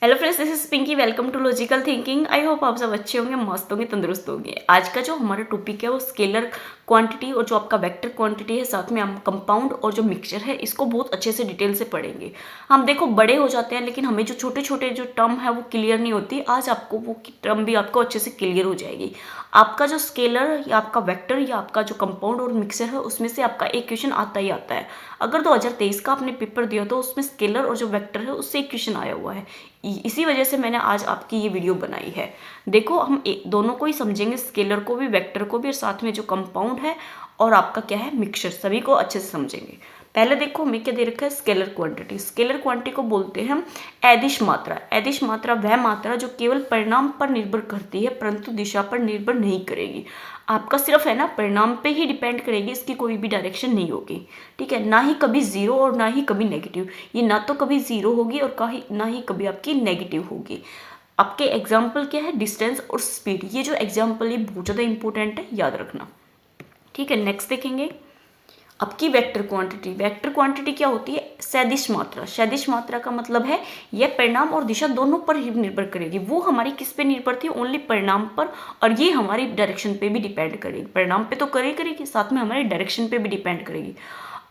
Hello friends, this is Pinky. Welcome to logical thinking. I hope आप सब अच्छे होंगे, मस्त होंगे, तंदुरुस्त होंगे। आज का जो हमारा टॉपिक है वो स्केलर क्वांटिटी और जो आपका वेक्टर क्वांटिटी है, साथ में हम कंपाउंड और जो मिक्सचर है इसको बहुत अच्छे से डिटेल से पढ़ेंगे। हम देखो बड़े हो जाते हैं लेकिन हमें जो छोटे छोटे जो टर्म है वो क्लियर नहीं होती। आज आपको वो टर्म भी आपको अच्छे से क्लियर हो जाएगी। आपका जो स्केलर या आपका वेक्टर या आपका जो कंपाउंड और मिक्सचर है उसमें से आपका एक क्वेश्चन आता ही आता है। अगर 2023 का आपने पेपर दिया तो उसमें स्केलर और जो वेक्टर है उससे एक क्वेश्चन आया हुआ है। इसी वजह से मैंने आज आपकी ये वीडियो बनाई है। देखो हम दोनों को ही समझेंगे, स्केलर को भी वेक्टर को भी, और साथ में जो कंपाउंड है और आपका क्या है मिक्सचर, सभी को अच्छे से समझेंगे। पहले देखो हमें क्या दे रखा है, स्केलर क्वांटिटी। स्केलर क्वांटिटी को बोलते हैं हम अदिश मात्रा। अदिश मात्रा वह मात्रा जो केवल परिणाम पर निर्भर करती है परंतु दिशा पर निर्भर नहीं करेगी। आपका सिर्फ है ना परिणाम पे ही डिपेंड करेगी, इसकी कोई भी डायरेक्शन नहीं होगी। ठीक है, ना ही कभी जीरो और ना ही कभी नेगेटिव। ये ना तो कभी जीरो होगी और ना ही कभी आपकी नेगेटिव होगी। आपके एग्जाम्पल क्या है, डिस्टेंस और स्पीड। ये जो एग्जाम्पल ये बहुत ज़्यादा इंपॉर्टेंट है, याद रखना। ठीक है, नेक्स्ट देखेंगे आपकी वेक्टर क्वांटिटी। वेक्टर क्वांटिटी क्या होती है, सदिश मात्रा। सदिश मात्रा का मतलब है यह परिणाम और दिशा दोनों पर ही निर्भर करेगी। वो हमारी किस पे निर्भर थी, ओनली परिणाम पर, और ये हमारी डायरेक्शन पे भी डिपेंड करेगी। परिणाम पे तो करेगी, साथ में हमारी डायरेक्शन पे भी डिपेंड करेगी।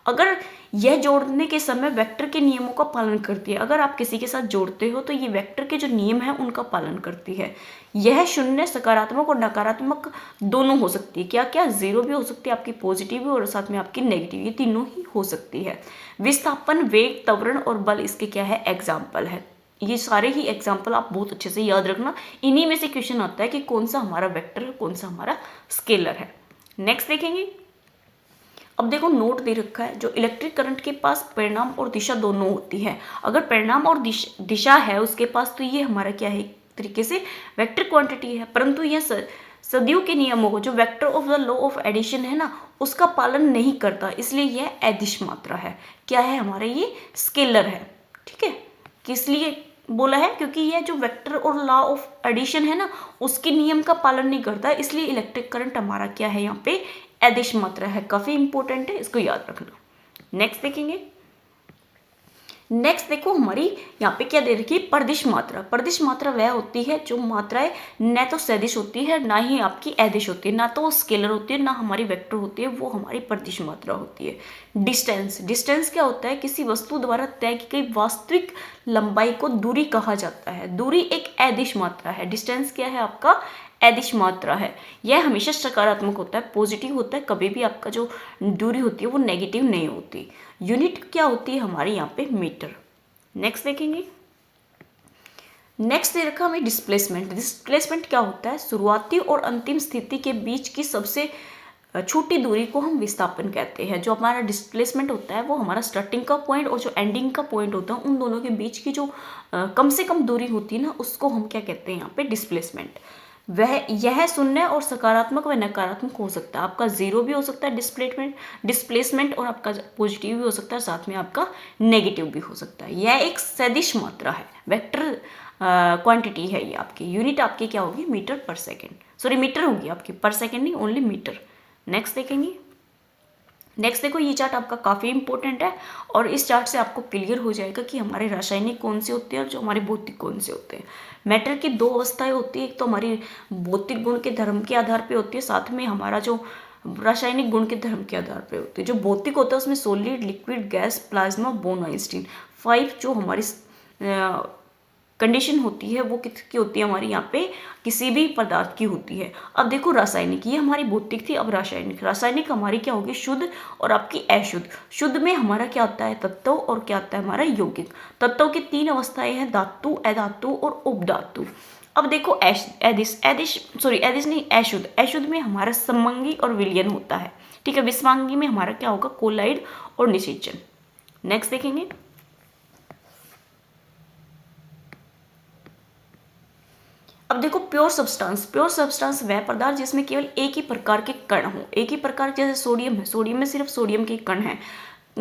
अगर यह जोड़ने के समय वेक्टर के नियमों का पालन करती है। अगर आप किसी के साथ जोड़ते हो तो ये वेक्टर के जो नियम है उनका पालन करती है। यह शून्य, सकारात्मक और नकारात्मक दोनों हो सकती है। क्या क्या, जीरो भी हो सकती है आपकी, पॉजिटिव भी, और साथ में आपकी नेगेटिव, ये तीनों ही हो सकती है। विस्थापन, वेग, त्वरण और बल इसके क्या है, एग्जाम्पल है। ये सारे ही एग्जाम्पल आप बहुत अच्छे से याद रखना। इन्हीं में से क्वेश्चन आता है कि कौन सा हमारा वेक्टर है, कौन सा हमारा स्केलर है। नेक्स्ट देखेंगे। अब देखो नोट दे रखा है, जो इलेक्ट्रिक करंट के पास परिणाम और दिशा दोनों होती है। अगर परिणाम और दिशा है उसके पास तो ये हमारा क्या है, एक तरीके से वेक्टर क्वांटिटी है। परंतु यह सदियों के नियमों को, जो vector of the law of addition है ना, उसका पालन नहीं करता, इसलिए यह अदिश मात्रा है। क्या है हमारा, ये स्केलर है। ठीक है, किस लिए बोला है, क्योंकि यह जो वेक्टर और लॉ ऑफ एडिशन है ना उसके नियम का पालन नहीं करता, इसलिए इलेक्ट्रिक करंट हमारा क्या है, यहाँ पे अदिश मात्रा है। काफी इंपॉर्टेंट है, इसको याद रखना। नेक्स्ट देखेंगे। नेक्स्ट देखो हमारी यहाँ पे क्या दे रखी है, परदिश मात्रा। परदिश मात्रा वह होती है जो मात्राएं न तो सदिश होती है ना ही आपकी अदिश होती है, ना तो वो स्केलर होती है ना हमारी वेक्टर होती है, वो हमारी परदिश मात्रा होती है। डिस्टेंस। डिस्टेंस क्या होता है, किसी वस्तु द्वारा तय की गई वास्तविक लंबाई को दूरी कहा जाता है। दूरी एक अदिश मात्रा है। डिस्टेंस क्या है आपका, अदिश मात्रा है। यह हमेशा सकारात्मक होता है, पॉजिटिव होता है। कभी भी आपका जो दूरी होती है वो नेगेटिव नहीं होती। यूनिट क्या होती है हमारे यहाँ पे, मीटर। नेक्स्ट देखेंगे। नेक्स्ट दे रखा हमें डिस्प्लेसमेंट। डिस्प्लेसमेंट क्या होता है, शुरुआती और अंतिम स्थिति के बीच की सबसे छोटी दूरी को हम विस्थापन कहते हैं। जो हमारा डिस्प्लेसमेंट होता है वो हमारा स्टार्टिंग का पॉइंट और जो एंडिंग का पॉइंट होता है उन दोनों के बीच की जो कम से कम दूरी होती है ना, उसको हम क्या कहते हैं यहाँ पे, डिस्प्लेसमेंट। यह शून्य और सकारात्मक व नकारात्मक हो सकता है। आपका जीरो भी हो सकता है डिस्प्लेसमेंट और आपका पॉजिटिव भी हो सकता है, साथ में आपका नेगेटिव भी हो सकता है। यह एक सदिश मात्रा है, वेक्टर क्वांटिटी है। ये आपकी यूनिट आपकी क्या होगी, मीटर पर सेकेंड, सॉरी मीटर होगी आपकी, पर सेकेंड नहीं, ओनली मीटर। नेक्स्ट देखेंगे। नेक्स्ट देखो, ये चार्ट आपका काफ़ी इंपॉर्टेंट है और इस चार्ट से आपको क्लियर हो जाएगा कि हमारे रासायनिक कौन से होते हैं और जो हमारे भौतिक कौन से होते हैं। मैटर की दो अवस्थाएं होती है, एक तो हमारी भौतिक गुण के धर्म के आधार पे होती है, साथ में हमारा जो रासायनिक गुण के धर्म के आधार पे होती है। जो भौतिक होता है उसमें solid, liquid, gas, plasma, bone, Einstein, 5 जो हमारी कंडीशन होती है वो किसकी होती है, हमारी यहाँ पे किसी भी पदार्थ की होती है। अब देखो रासायनिक, ये हमारी भौतिक थी, अब रासायनिक। रासायनिक हमारी क्या होगी, शुद्ध और आपकी अशुद्ध। शुद्ध में हमारा क्या आता है, तत्व, और क्या आता है हमारा यौगिक। तत्व की 3 अवस्थाएं हैं, धातु, अधातु और उपधातु। अब देखो अदिश नहीं, अशुद्ध। अशुद्ध में हमारा समंगी और विलयन होता है। ठीक है, विषमांगी में हमारा क्या होगा, कोलाइड और निषेचन। नेक्स्ट देखेंगे। अब देखो प्योर सब्सटेंस। प्योर सब्सटेंस वह पदार्थ जिसमें केवल एक ही प्रकार के कण हो। एक ही प्रकार, जैसे सोडियम है, सोडियम में सिर्फ सोडियम के कण हैं।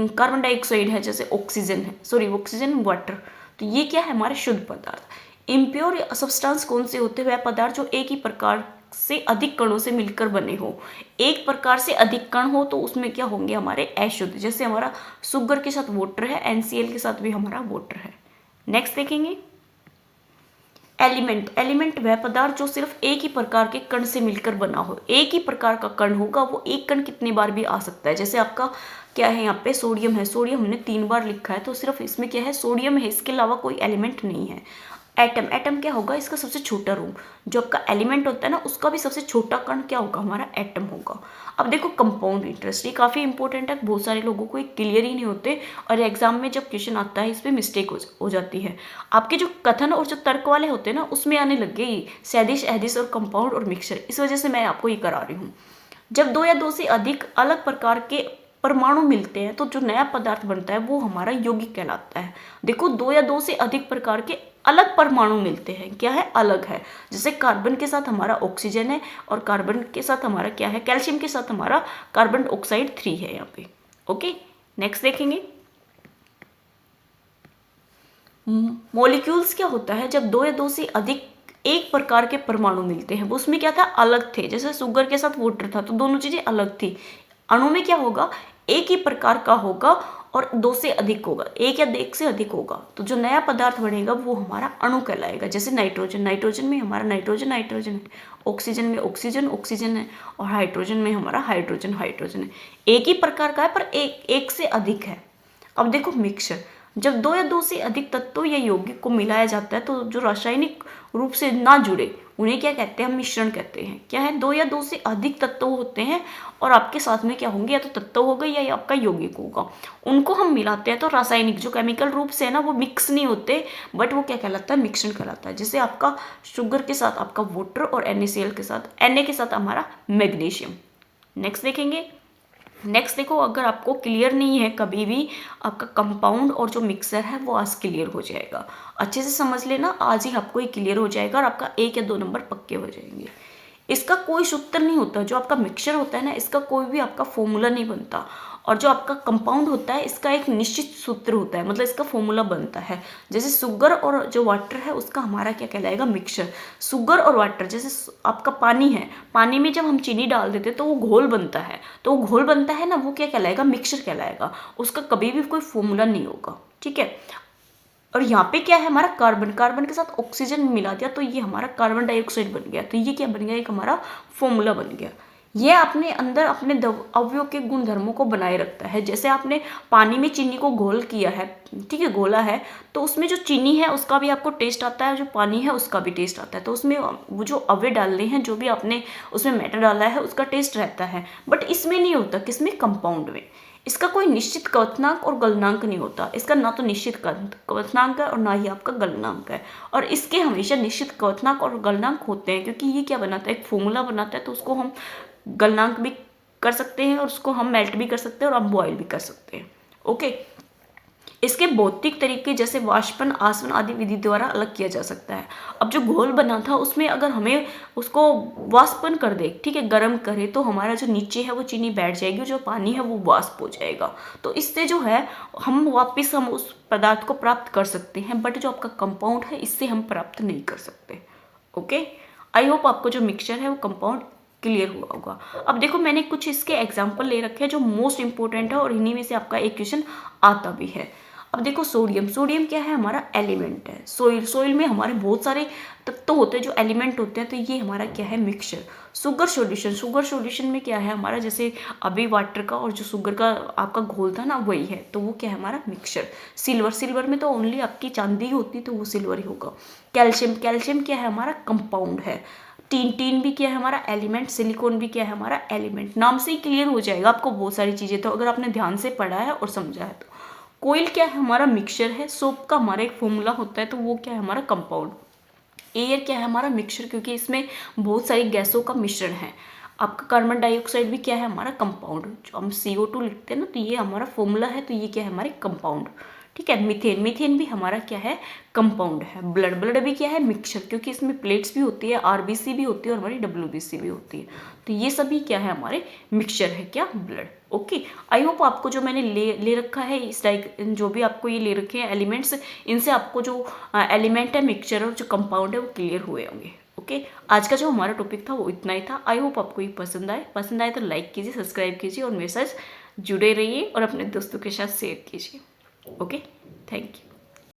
कार्बन डाइऑक्साइड है, जैसे ऑक्सीजन है, सॉरी ऑक्सीजन, वाटर। तो ये क्या है, हमारे शुद्ध पदार्थ। इम्प्योर सब्सटेंस कौन से होते हैं, वह पदार्थ जो एक ही प्रकार से अधिक कणों से मिलकर बने हो। एक प्रकार से अधिक कण हो तो उसमें क्या होंगे, हमारे अशुद्ध। जैसे हमारा शुगर के साथ वाटर है, NaCl के साथ भी हमारा वाटर है। नेक्स्ट देखेंगे। एलिमेंट वह पदार्थ जो सिर्फ एक ही प्रकार के कण से मिलकर बना हो। एक ही प्रकार का कण होगा, वो एक कण कितनी बार भी आ सकता है। जैसे आपका क्या है, यहाँ पे सोडियम है, सोडियम हमने 3 बार लिखा है, तो सिर्फ इसमें क्या है, सोडियम है, इसके अलावा कोई एलिमेंट नहीं है। एटम क्या होगा, इसका सबसे छोटा रूप। जो आपका एलिमेंट होता है ना, उसका भी सबसे छोटा कण क्या होगा, हमारा एटम होगा। अब देखो कंपाउंड इंटरेस्ट, ये काफ़ी इंपॉर्टेंट है, बहुत सारे लोगों को ये क्लियर ही नहीं होते, और एग्जाम में जब क्वेश्चन आता है इस पर मिस्टेक हो जाती है। आपके जो कथन और जो तर्क वाले होते हैं ना, उसमें आने लग गए सैदिश, एहदिश और कंपाउंड और मिक्सचर। इस वजह से मैं आपको ये करा रही हूँ। जब 2 या 2 से अधिक अलग प्रकार के परमाणु मिलते हैं तो जो नया पदार्थ बनता है वो हमारा यौगिक कहलाता है। देखो 2 या 2 से अधिक प्रकार के अलग परमाणु मिलते हैं, क्या है, अलग है। जैसे कार्बन के साथ हमारा ऑक्सीजन है, और कार्बन के साथ हमारा क्या है, कैल्शियम के साथ हमारा कार्बन ऑक्साइड 3 है यहाँ पे। ओके, नेक्स्ट देखेंगे। मॉलिक्यूल्स क्या होता है, जब 2 या 2 से अधिक एक प्रकार के परमाणु मिलते हैं, वो उसमें क्या था, अलग थे। जैसे शुगर के साथ वाटर था, तो दोनों चीजें अलग थी। अणु में क्या होगा, एक ही प्रकार का होगा और 2 से अधिक होगा, एक या 1 से अधिक होगा, तो जो नया पदार्थ बनेगा वो हमारा अणु कहलाएगा। जैसे नाइट्रोजन में हमारा नाइट्रोजन है, ऑक्सीजन में ऑक्सीजन है, और हाइड्रोजन में हमारा हाइड्रोजन है। एक ही प्रकार का है पर एक से अधिक है। अब देखो मिक्सचर, जब 2 या 2 से अधिक तत्वों या यौगिक को मिलाया जाता है तो जो रासायनिक रूप से ना जुड़े उन्हें क्या कहते हैं, हम मिश्रण कहते हैं। क्या है, 2 या 2 से अधिक तत्व होते हैं और आपके साथ में क्या होंगे, या तो तत्व होगा या आपका यौगिक होगा, उनको हम मिलाते हैं तो रासायनिक जो केमिकल रूप से है ना वो मिक्स नहीं होते, बट वो क्या कहलाता है, मिश्रण कहलाता है। जैसे आपका शुगर के साथ आपका वाटर और NaCl के साथ Na के साथ हमारा मैग्नीशियम। नेक्स्ट देखेंगे। नेक्स्ट देखो, अगर आपको क्लियर नहीं है कभी भी आपका कंपाउंड और जो मिक्सर है वो आज क्लियर हो जाएगा। अच्छे से समझ लेना, आज ही आपको ये क्लियर हो जाएगा और आपका 1 या 2 नंबर पक्के हो जाएंगे। इसका कोई सूत्र नहीं होता, जो आपका मिक्सचर होता है ना, इसका कोई भी आपका फॉर्मूला नहीं बनता, और जो आपका कंपाउंड होता है इसका एक निश्चित सूत्र होता है, मतलब इसका फॉर्मूला बनता है। जैसे शुगर और जो वाटर है उसका हमारा क्या कहलाएगा, मिक्सचर। शुगर और वाटर, जैसे आपका पानी है, पानी में जब हम चीनी डाल देते हैं तो वो घोल बनता है, तो वो घोल बनता है ना, वो क्या कहलाएगा, मिक्सचर कहलाएगा। उसका कभी भी कोई फॉर्मूला नहीं होगा, ठीक है। और यहाँ पे क्या है, हमारा कार्बन के साथ ऑक्सीजन मिला दिया तो ये हमारा कार्बन डाइऑक्साइड बन गया, तो ये क्या बन गया, एक हमारा फॉर्मूला बन गया। ये अपने अंदर अपने अवयव के गुण धर्मों को बनाए रखता है। जैसे आपने पानी में चीनी को घोल किया है, ठीक है, घोला है, तो उसमें जो चीनी है उसका भी आपको टेस्ट आता है, जो पानी है उसका भी टेस्ट आता है। तो उसमें वो जो अवयव डालने हैं, जो भी आपने उसमें मैटर डाला है उसका टेस्ट रहता है, बट इसमें नहीं होता, किसमें, कंपाउंड में। इसका कोई निश्चित क्वथनांक और गलनांक नहीं होता, इसका ना तो निश्चित क्वथनांक है और ना ही आपका गलनांक है, और इसके हमेशा निश्चित क्वथनांक और गलनांक होते हैं, क्योंकि ये क्या बनाता है, एक फॉर्मूला बनाता है, तो उसको हम गलनांक भी कर सकते हैं और उसको हम मेल्ट भी कर सकते हैं और हम बॉयल भी कर सकते हैं। ओके, इसके भौतिक तरीके जैसे वाष्पन, आसवन आदि विधि द्वारा अलग किया जा सकता है। अब जो घोल बना था उसमें अगर हमें उसको वाष्पन कर दे, ठीक है, गर्म करे, तो हमारा जो नीचे है वो चीनी बैठ जाएगी, जो पानी है वो वाष्प हो जाएगा। तो इससे जो है हम वापस हम उस पदार्थ को प्राप्त कर सकते हैं, बट जो आपका कंपाउंड है इससे हम प्राप्त नहीं कर सकते। ओके, आई होप आपको जो मिक्सचर है वो कंपाउंड क्लियर हुआ होगा। अब देखो मैंने कुछ इसके एग्जाम्पल ले रखे हैं जो मोस्ट इंपॉर्टेंट है और इन्हीं में से आपका एक क्वेश्चन आता भी है। अब देखो सोडियम क्या है, हमारा एलिमेंट है। सोइल में हमारे बहुत सारे तत्व होते हैं जो एलिमेंट होते हैं, तो ये हमारा क्या है, मिक्सचर। शुगर सॉल्यूशन में क्या है हमारा, जैसे अभी वाटर का और जो शुगर का आपका घोल था ना वही है, तो वो क्या है हमारा मिक्सचर। सिल्वर में तो ओनली आपकी चांदी होती तो वो सिल्वर ही होगा। कैल्शियम क्या है, हमारा कंपाउंड है। टीन भी क्या है हमारा एलिमेंट, सिलिकॉन भी क्या है हमारा एलिमेंट। नाम से ही क्लियर हो जाएगा आपको बहुत सारी चीज़ें, तो अगर आपने ध्यान से पढ़ा है और समझा है तो। कोयल क्या है, हमारा मिक्सचर है। सोप का हमारा एक फॉर्मूला होता है, तो वो क्या है हमारा कंपाउंड। एयर क्या है हमारा मिक्सचर, क्योंकि इसमें बहुत सारी गैसों का मिश्रण है। आपका कार्बन डाइऑक्साइड भी क्या है हमारा कंपाउंड, जो हम CO2 लिखते हैं ना, तो ये हमारा फॉर्मूला है, तो ये क्या है हमारे कंपाउंड, ठीक है। मीथेन भी हमारा क्या है, कंपाउंड है। ब्लड भी क्या है, मिक्सचर, क्योंकि इसमें प्लेट्स भी होती है, RBC भी होती है और हमारी WBC भी होती है, तो ये सभी क्या है हमारे मिक्सचर है, क्या, ब्लड। ओके, आई होप आपको जो मैंने ले रखा है इस जो भी आपको ये ले रखे हैं एलिमेंट्स, इनसे आपको जो एलिमेंट है, मिक्सचर और जो कंपाउंड है वो क्लियर हुए होंगे। ओके, आज का जो हमारा टॉपिक था वो इतना ही था। आई होप आपको ये पसंद आए तो लाइक कीजिए, सब्सक्राइब कीजिए और मेरे साथ जुड़े रहिए और अपने दोस्तों के साथ शेयर कीजिए। Okay, thank you.